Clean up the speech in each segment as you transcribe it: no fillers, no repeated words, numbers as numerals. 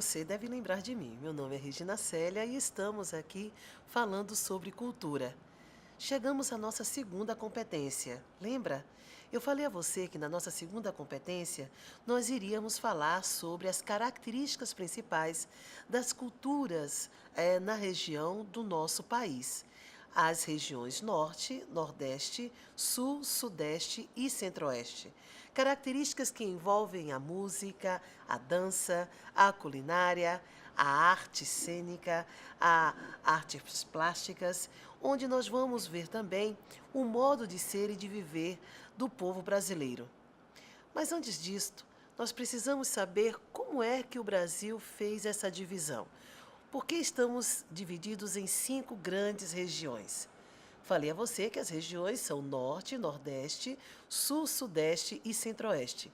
Você deve lembrar de mim. Meu nome é Regina Célia e estamos aqui falando sobre cultura. Chegamos à nossa segunda competência. Lembra? Eu falei a você que na nossa segunda competência nós iríamos falar sobre as características principais das culturas na região do nosso país. As regiões Norte, Nordeste, Sul, Sudeste e Centro-Oeste. Características que envolvem a música, a dança, a culinária, a arte cênica, a artes plásticas, onde nós vamos ver também o modo de ser e de viver do povo brasileiro. Mas antes disto, nós precisamos saber como é que o Brasil fez essa divisão. Por que estamos divididos em 5 grandes regiões? Falei a você que as regiões são Norte, Nordeste, Sul, Sudeste e Centro-Oeste.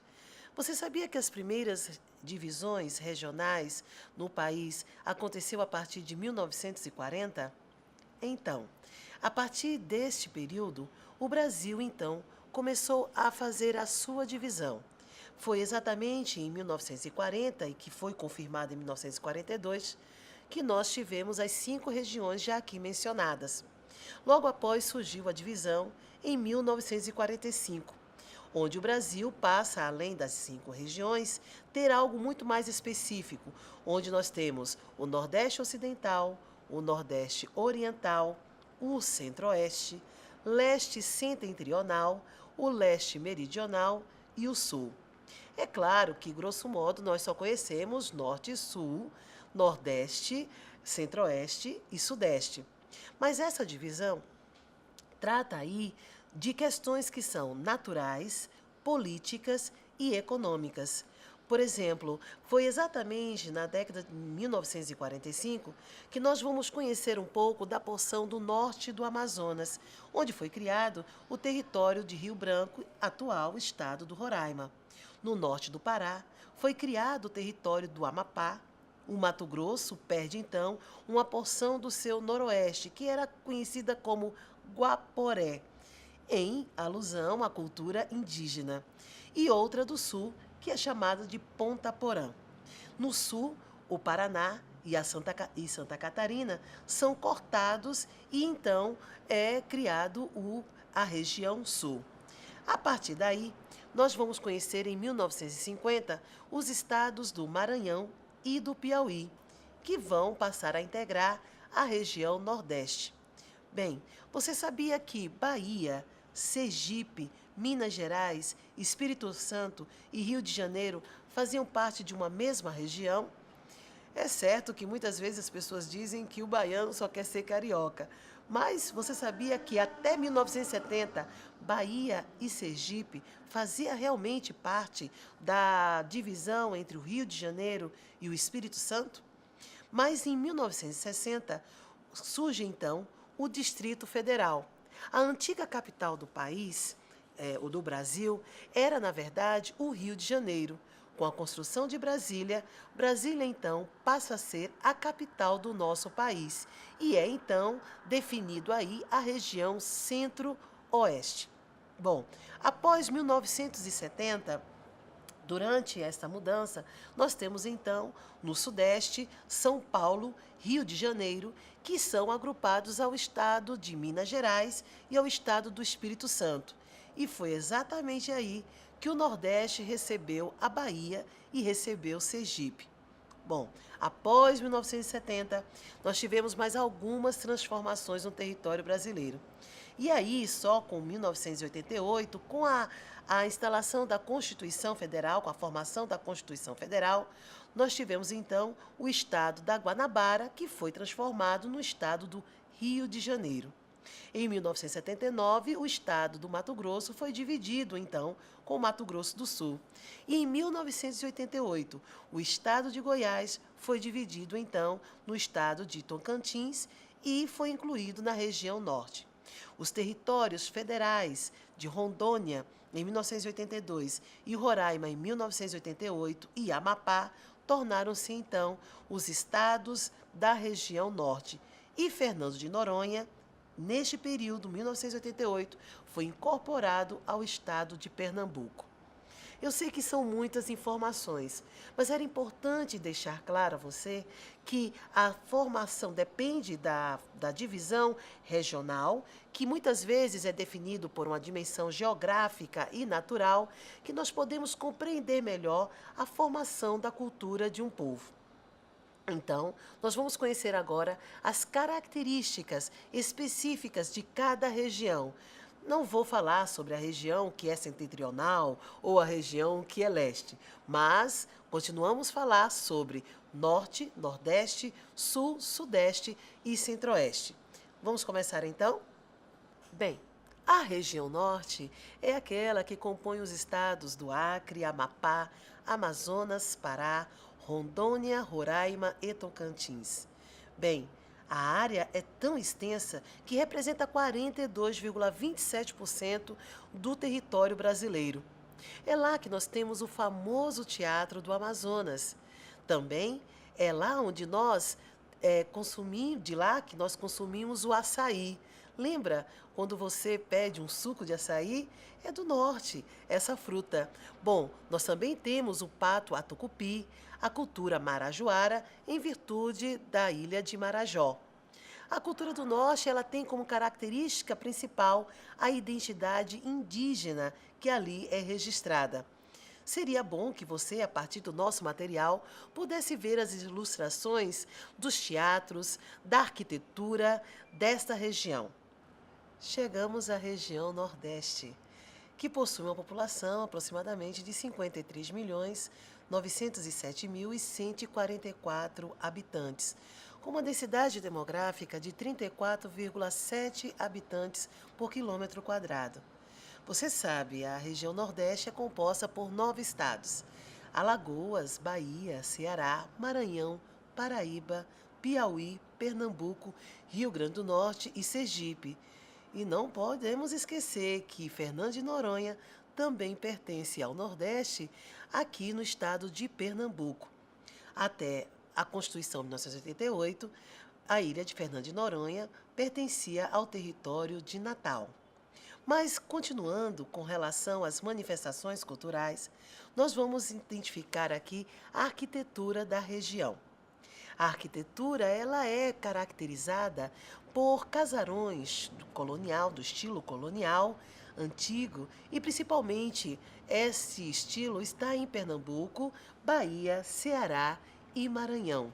Você sabia que as primeiras divisões regionais no país aconteceu a partir de 1940? Então, a partir deste período, o Brasil então começou a fazer a sua divisão. Foi exatamente em 1940 e que foi confirmado em 1942 que nós tivemos as 5 regiões já aqui mencionadas. Logo após surgiu a divisão em 1945, onde o Brasil passa, além das 5 regiões, ter algo muito mais específico, onde nós temos o Nordeste Ocidental, o Nordeste Oriental, o Centro-Oeste, Leste Setentrional, o Leste Meridional e o Sul. É claro que, grosso modo, nós só conhecemos Norte e Sul, Nordeste, Centro-Oeste e Sudeste. Mas essa divisão trata aí de questões que são naturais, políticas e econômicas. Por exemplo, foi exatamente na década de 1945 que nós vamos conhecer um pouco da porção do norte do Amazonas, onde foi criado o território de Rio Branco, atual estado do Roraima. No norte do Pará, foi criado o território do Amapá. O Mato Grosso perde, então, uma porção do seu noroeste, que era conhecida como Guaporé, em alusão à cultura indígena, e outra do sul, que é chamada de Ponta Porã. No sul, o Paraná e Santa Catarina são cortados e então é criado a região sul. A partir daí, nós vamos conhecer em 1950 os estados do Maranhão e do Piauí, que vão passar a integrar a região Nordeste. Bem, você sabia que Bahia, Sergipe, Minas Gerais, Espírito Santo e Rio de Janeiro faziam parte de uma mesma região? É certo que muitas vezes as pessoas dizem que o baiano só quer ser carioca, mas você sabia que até 1970 Bahia e Sergipe fazia realmente parte da divisão entre o Rio de Janeiro e o Espírito Santo? Mas em 1960 surge então o Distrito Federal. A antiga capital do país, o do Brasil, era na verdade o Rio de Janeiro. Com a construção de Brasília, Brasília então passa a ser a capital do nosso país e é então definido aí a região Centro-Oeste. Bom, após 1970, durante esta mudança, nós temos então no Sudeste, São Paulo, Rio de Janeiro, que são agrupados ao estado de Minas Gerais e ao estado do Espírito Santo. E foi exatamente aí que o Nordeste recebeu a Bahia e recebeu Sergipe. Bom, após 1970, nós tivemos mais algumas transformações no território brasileiro. E aí, só com 1988, com a instalação da Constituição Federal, com a formação da Constituição Federal, nós tivemos então o estado da Guanabara, que foi transformado no estado do Rio de Janeiro. Em 1979, o estado do Mato Grosso foi dividido, então, com o Mato Grosso do Sul. E em 1988, o estado de Goiás foi dividido, então, no estado de Tocantins e foi incluído na região norte. Os territórios federais de Rondônia, em 1982, e Roraima, em 1988, e Amapá, tornaram-se, então, os estados da região norte. E Fernando de Noronha, neste período, 1988, foi incorporado ao estado de Pernambuco. Eu sei que são muitas informações, mas era importante deixar claro a você que a formação depende da divisão regional, que muitas vezes é definido por uma dimensão geográfica e natural, que nós podemos compreender melhor a formação da cultura de um povo. Então, nós vamos conhecer agora as características específicas de cada região. Não vou falar sobre a região que é setentrional ou a região que é leste, mas continuamos a falar sobre norte, nordeste, sul, sudeste e centro-oeste. Vamos começar então? Bem, a região norte é aquela que compõe os estados do Acre, Amapá, Amazonas, Pará, Rondônia, Roraima e Tocantins. Bem, a área é tão extensa que representa 42,27% do território brasileiro. É lá que nós temos o famoso Teatro do Amazonas. Também é lá onde nós consumimos, de lá que nós consumimos o açaí. Lembra quando você pede um suco de açaí? É do norte, essa fruta. Bom, nós também temos o pato a tucupi, a cultura marajoara, em virtude da ilha de Marajó. A cultura do norte, ela tem como característica principal a identidade indígena que ali é registrada. Seria bom que você, a partir do nosso material, pudesse ver as ilustrações dos teatros, da arquitetura desta região. Chegamos à região Nordeste, que possui uma população aproximadamente de 53.907.144 habitantes, com uma densidade demográfica de 34,7 habitantes por quilômetro quadrado. Você sabe, a região Nordeste é composta por 9 estados: Alagoas, Bahia, Ceará, Maranhão, Paraíba, Piauí, Pernambuco, Rio Grande do Norte e Sergipe. E não podemos esquecer que Fernando de Noronha também pertence ao Nordeste, aqui no estado de Pernambuco. Até a Constituição de 1988, a ilha de Fernando de Noronha pertencia ao território de Natal. Mas, continuando com relação às manifestações culturais, nós vamos identificar aqui a arquitetura da região. A arquitetura, ela é caracterizada por casarões do estilo colonial, antigo, e principalmente esse estilo está em Pernambuco, Bahia, Ceará e Maranhão.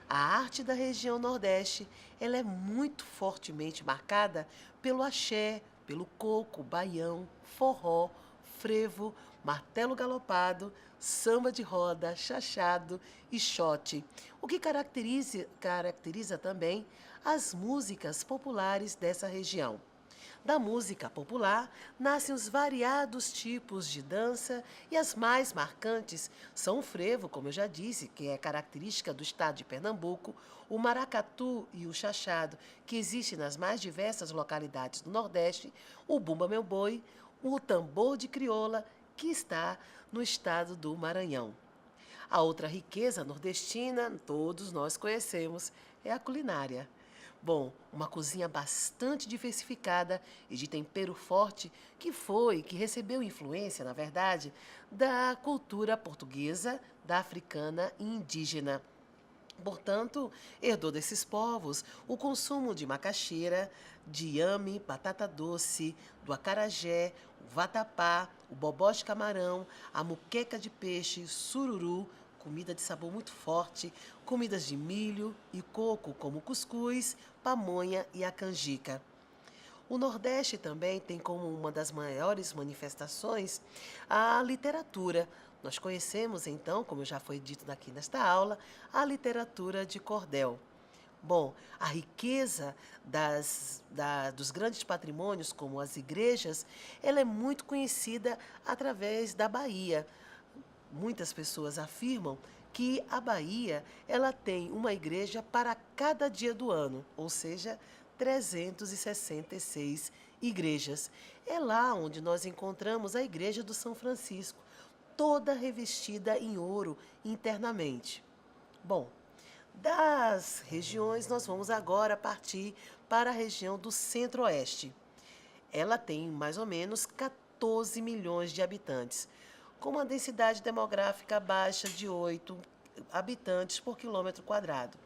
A arte da região Nordeste, ela é muito fortemente marcada pelo axé, pelo coco, baião, forró, frevo, martelo galopado, samba de roda, chachado e xote, o que caracteriza também as músicas populares dessa região. Da música popular nascem os variados tipos de dança e as mais marcantes são o frevo, como eu já disse, que é característica do estado de Pernambuco, o maracatu e o chachado, que existe nas mais diversas localidades do Nordeste, o bumba meu boi, o tambor de crioula, que está no estado do Maranhão. A outra riqueza nordestina, todos nós conhecemos, é a culinária. Bom, uma cozinha bastante diversificada e de tempero forte que recebeu influência, na verdade, da cultura portuguesa, da africana e indígena. Portanto, herdou desses povos o consumo de macaxeira, de inhame, batata doce, do acarajé, o vatapá, o bobó de camarão, a muqueca de peixe, sururu, comida de sabor muito forte, comidas de milho e coco, como cuscuz, pamonha e a canjica. O Nordeste também tem como uma das maiores manifestações a literatura. Nós conhecemos, então, como já foi dito aqui nesta aula, a literatura de cordel. Bom, a riqueza dos grandes patrimônios, como as igrejas, ela é muito conhecida através da Bahia. Muitas pessoas afirmam que a Bahia ela tem uma igreja para cada dia do ano, ou seja, 366 igrejas. É lá onde nós encontramos a igreja do São Francisco, toda revestida em ouro internamente. Bom, das regiões nós vamos agora partir para a região do Centro-Oeste. Ela tem mais ou menos 14 milhões de habitantes. com uma densidade demográfica baixa de 8 habitantes por quilômetro quadrado.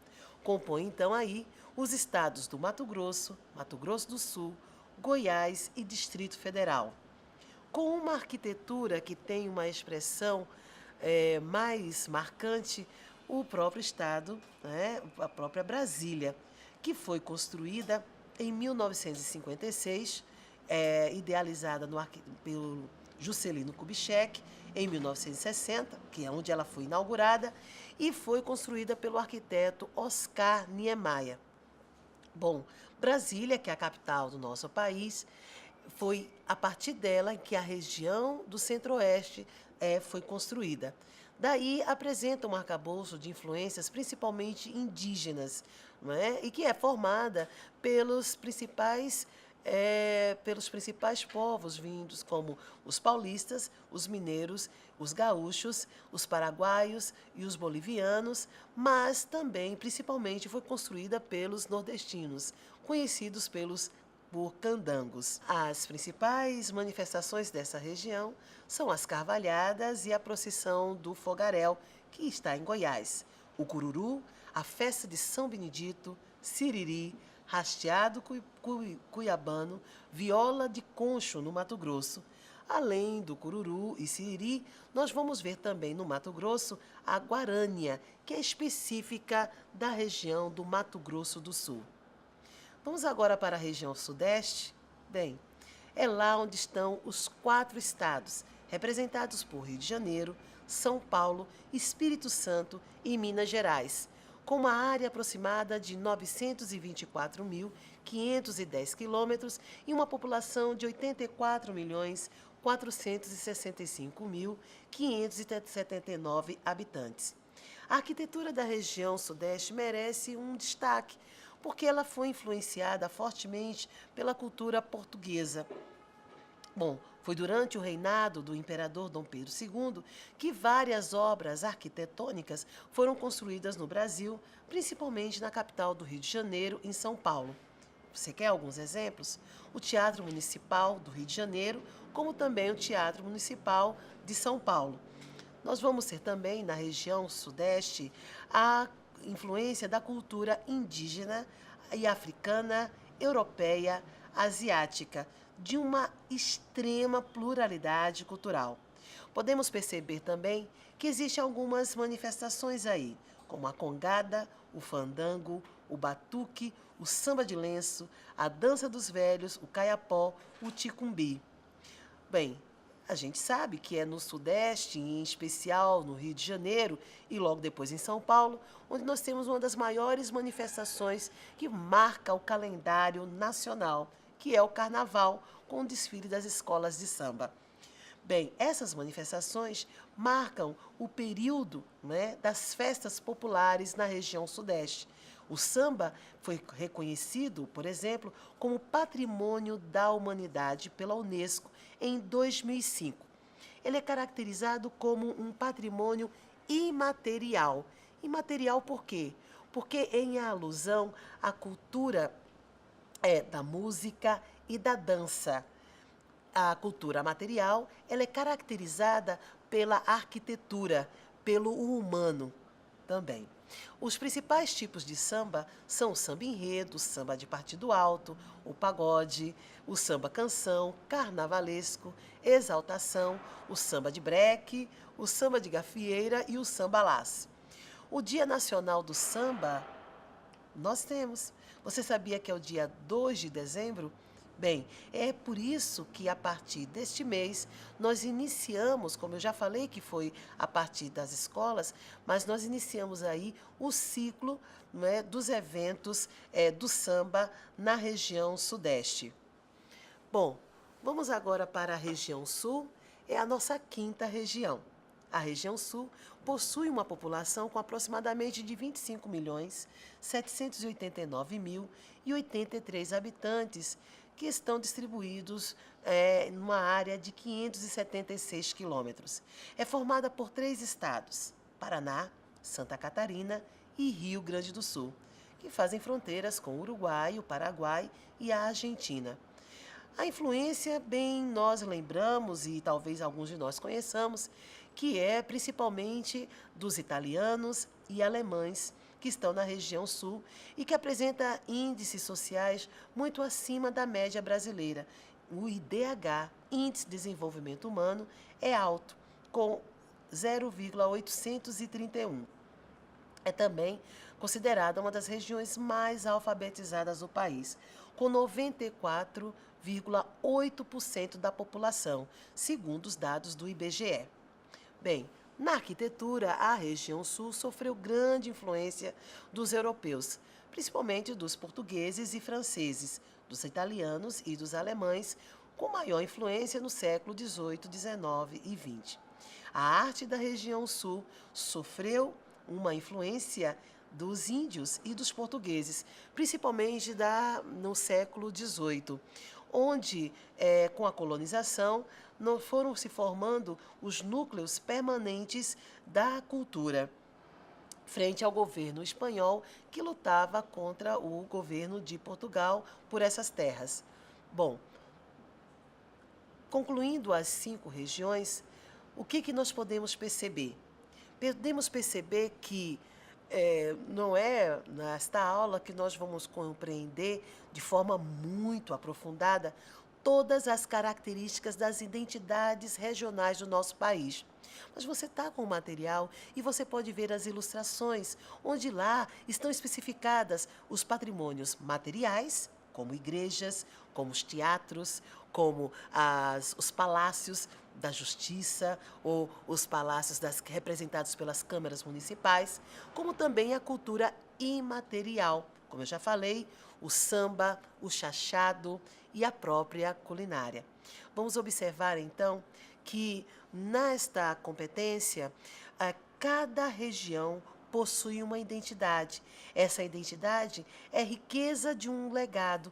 Compõe então aí os estados do Mato Grosso, Mato Grosso do Sul, Goiás e Distrito Federal. Com uma arquitetura que tem uma expressão mais marcante, o próprio estado, né, a própria Brasília, que foi construída em 1956, idealizada pelo Juscelino Kubitschek, em 1960, que é onde ela foi inaugurada, e foi construída pelo arquiteto Oscar Niemeyer. Bom, Brasília, que é a capital do nosso país, foi a partir dela que a região do Centro-Oeste foi construída. Daí apresenta um arcabouço de influências principalmente indígenas, não é? E que é formada pelos principais povos vindos, como os paulistas, os mineiros, os gaúchos, os paraguaios e os bolivianos, mas também, principalmente, foi construída pelos nordestinos, conhecidos por candangos. As principais manifestações dessa região são as carvalhadas e a procissão do fogaréu, que está em Goiás, o cururu, a festa de São Benedito, siriri, rasteado cuiabano, viola de concho no Mato Grosso. Além do cururu e siriri, nós vamos ver também no Mato Grosso a guarânia, que é específica da região do Mato Grosso do Sul. Vamos agora para a região sudeste? Bem, é lá onde estão os 4 estados, representados por Rio de Janeiro, São Paulo, Espírito Santo e Minas Gerais, com uma área aproximada de 924.510 quilômetros e uma população de 84.465.579 habitantes. A arquitetura da região sudeste merece um destaque, porque ela foi influenciada fortemente pela cultura portuguesa. Bom, foi durante o reinado do imperador Dom Pedro II que várias obras arquitetônicas foram construídas no Brasil, principalmente na capital do Rio de Janeiro, em São Paulo. Você quer alguns exemplos? O Teatro Municipal do Rio de Janeiro, como também o Teatro Municipal de São Paulo. Nós vamos ter também, na região sudeste, a influência da cultura indígena e africana, europeia, asiática, de uma extrema pluralidade cultural. Podemos perceber também que existem algumas manifestações aí, como a congada, o fandango, o batuque, o samba de lenço, a dança dos velhos, o caiapó, o ticumbi. Bem, a gente sabe que é no Sudeste, em especial no Rio de Janeiro e logo depois em São Paulo, onde nós temos uma das maiores manifestações que marca o calendário nacional, que é o Carnaval, com o desfile das escolas de samba. Bem, essas manifestações marcam o período, né, das festas populares na região Sudeste. O samba foi reconhecido, por exemplo, como Patrimônio da Humanidade pela Unesco em 2005. Ele é caracterizado como um patrimônio imaterial. Imaterial por quê? Porque em alusão à cultura da música e da dança. A cultura material, ela é caracterizada pela arquitetura, pelo humano também. Os principais tipos de samba são o samba enredo, o samba de partido alto, o pagode, o samba canção, carnavalesco, exaltação, o samba de breque, o samba de gafieira e o samba laço. O Dia Nacional do Samba, nós temos. Você sabia que é o dia 2 de dezembro? Bem, é por isso que a partir deste mês nós iniciamos, como eu já falei que foi a partir das escolas, mas nós iniciamos aí o ciclo, não é, dos eventos do samba na região sudeste. Bom, vamos agora para a região sul, é a nossa quinta região. A região sul possui uma população com aproximadamente de 25.789.083 habitantes, que estão distribuídos numa área de 576 quilômetros. É formada por 3 estados, Paraná, Santa Catarina e Rio Grande do Sul, que fazem fronteiras com o Uruguai, o Paraguai e a Argentina. A influência, bem, nós lembramos e talvez alguns de nós conheçamos, que é principalmente dos italianos e alemães que estão na região sul e que apresenta índices sociais muito acima da média brasileira. O IDH, Índice de Desenvolvimento Humano, é alto, com 0,831. É também considerada uma das regiões mais alfabetizadas do país, com 94,8% da população, segundo os dados do IBGE. Bem, na arquitetura, a região sul sofreu grande influência dos europeus, principalmente dos portugueses e franceses, dos italianos e dos alemães, com maior influência no século XVIII, XIX e XX. A arte da região sul sofreu uma influência dos índios e dos portugueses, principalmente no século XVIII, onde, com a colonização, não foram se formando os núcleos permanentes da cultura, frente ao governo espanhol que lutava contra o governo de Portugal por essas terras. Bom, concluindo as 5 regiões, o que nós podemos perceber? Podemos perceber que não é nesta aula que nós vamos compreender de forma muito aprofundada todas as características das identidades regionais do nosso país. Mas você está com o material e você pode ver as ilustrações, onde lá estão especificadas os patrimônios materiais, como igrejas, como os teatros, como os palácios da justiça ou os palácios representados pelas câmaras municipais, como também a cultura imaterial, como eu já falei, o samba, o chachado e a própria culinária. Vamos observar então que nesta competência, cada região possui uma identidade. Essa identidade é riqueza de um legado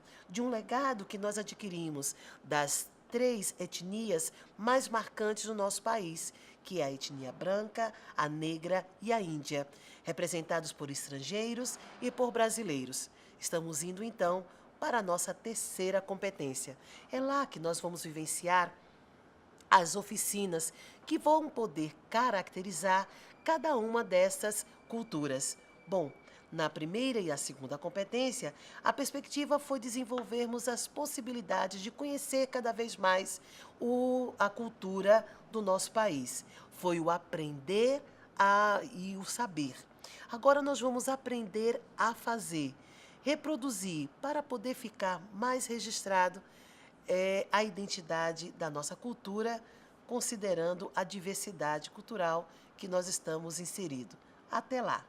que nós adquirimos das 3 etnias mais marcantes do nosso país, que é a etnia branca, a negra e a índia, representados por estrangeiros e por brasileiros. Estamos indo, então, para a nossa terceira competência. É lá que nós vamos vivenciar as oficinas que vão poder caracterizar cada uma dessas culturas. Bom, na primeira e a segunda competência, a perspectiva foi desenvolvermos as possibilidades de conhecer cada vez mais a cultura do nosso país. Foi o aprender e o saber. Agora nós vamos aprender a fazer, reproduzir, para poder ficar mais registrado a identidade da nossa cultura, considerando a diversidade cultural que nós estamos inseridos. Até lá!